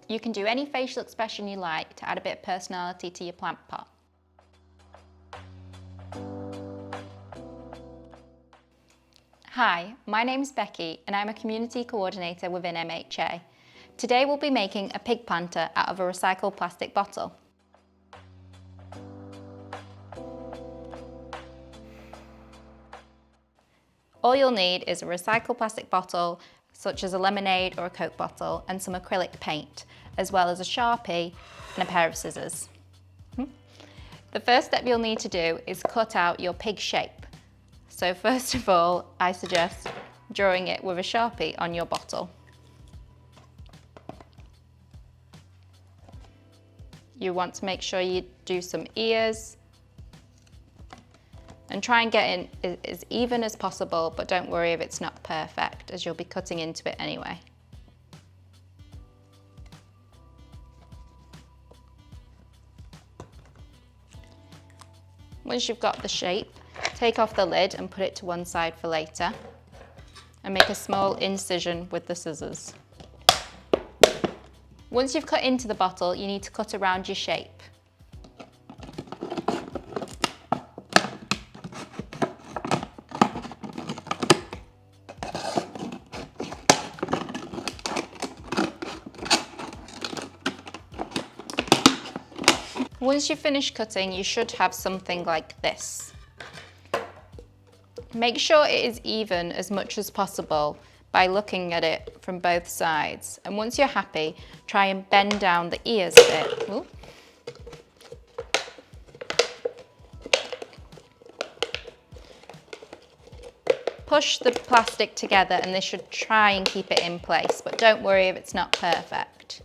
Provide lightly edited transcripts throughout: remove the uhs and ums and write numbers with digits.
You can do any facial expression you like to add a bit of personality to your plant pot. Hi, my name's Becky and I'm a community coordinator within MHA. Today we'll be making a pig planter out of a recycled plastic bottle. All you'll need is a recycled plastic bottle, such as a lemonade or a Coke bottle, and some acrylic paint, as well as a Sharpie and a pair of scissors. The first step you'll need to do is cut out your pig shape. So first of all, I suggest drawing it with a Sharpie on your bottle. You want to make sure you do some ears and try and get in as even as possible, but don't worry if it's not perfect, as you'll be cutting into it anyway. Once you've got the shape, take off the lid and put it to one side for later, and make a small incision with the scissors. Once you've cut into the bottle, you need to cut around your shape. Once you've finished cutting, you should have something like this. Make sure it is even as much as possible by looking at it from both sides. And once you're happy, try and bend down the ears a bit. Ooh. Push the plastic together and this should try and keep it in place, but don't worry if it's not perfect.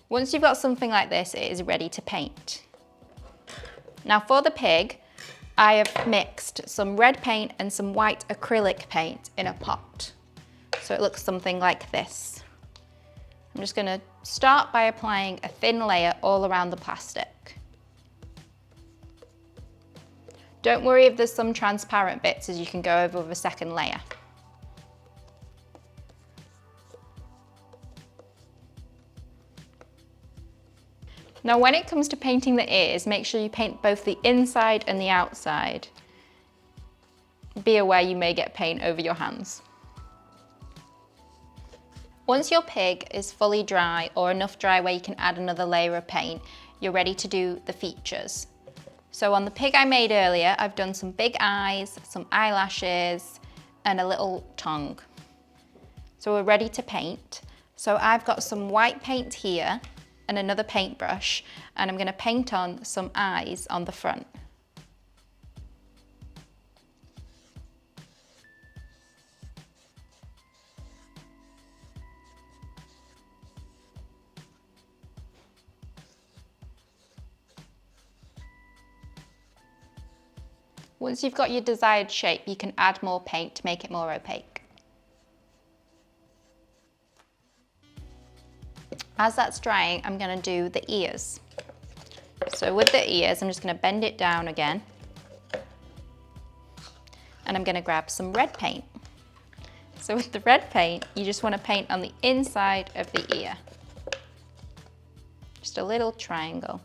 Once you've got something like this, it is ready to paint. Now for the pig, I have mixed some red paint and some white acrylic paint in a pot. So it looks something like this. I'm just going to start by applying a thin layer all around the plastic. Don't worry if there's some transparent bits, as you can go over with a second layer. Now when it comes to painting the ears, make sure you paint both the inside and the outside. Be aware you may get paint over your hands. Once your pig is fully dry, or enough dry where you can add another layer of paint, you're ready to do the features. So on the pig I made earlier, I've done some big eyes, some eyelashes, and a little tongue. So we're ready to paint. So I've got some white paint here, and another paintbrush, and I'm going to paint on some eyes on the front. Once you've got your desired shape, you can add more paint to make it more opaque. As that's drying, I'm going to do the ears. So with the ears, I'm just going to bend it down again. And I'm going to grab some red paint. So with the red paint, you just want to paint on the inside of the ear. Just a little triangle.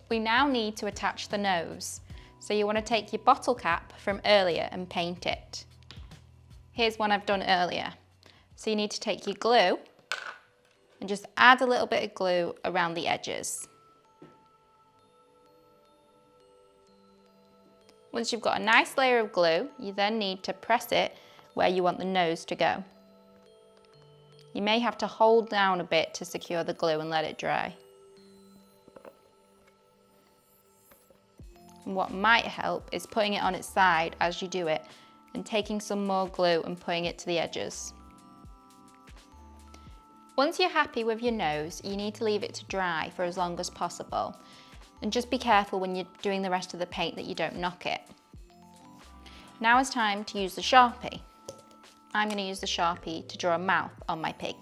We now need to attach the nose. So you want to take your bottle cap from earlier and paint it. Here's one I've done earlier. So you need to take your glue and just add a little bit of glue around the edges. Once you've got a nice layer of glue, you then need to press it where you want the nose to go. You may have to hold down a bit to secure the glue and let it dry. And what might help is putting it on its side as you do it and taking some more glue and putting it to the edges. Once you're happy with your nose, you need to leave it to dry for as long as possible. And just be careful when you're doing the rest of the paint that you don't knock it. Now it's time to use the Sharpie. I'm going to use the Sharpie to draw a mouth on my pig.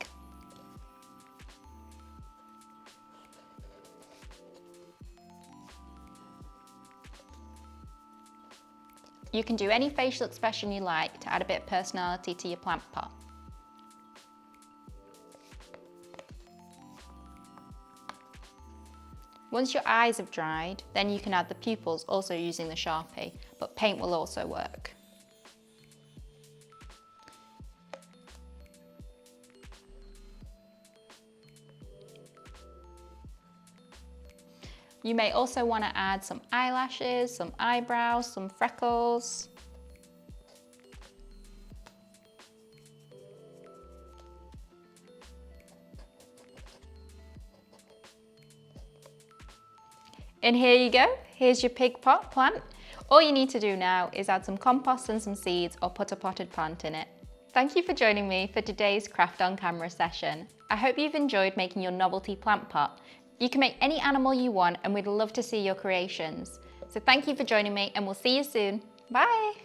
You can do any facial expression you like to add a bit of personality to your plant pot. Once your eyes have dried, then you can add the pupils also using the Sharpie, but paint will also work. You may also want to add some eyelashes, some eyebrows, some freckles. And here you go, here's your pig pot plant. All you need to do now is add some compost and some seeds or put a potted plant in it. Thank you for joining me for today's Craft on Camera session. I hope you've enjoyed making your novelty plant pot. You can make any animal you want and we'd love to see your creations. So thank you for joining me and we'll see you soon. Bye!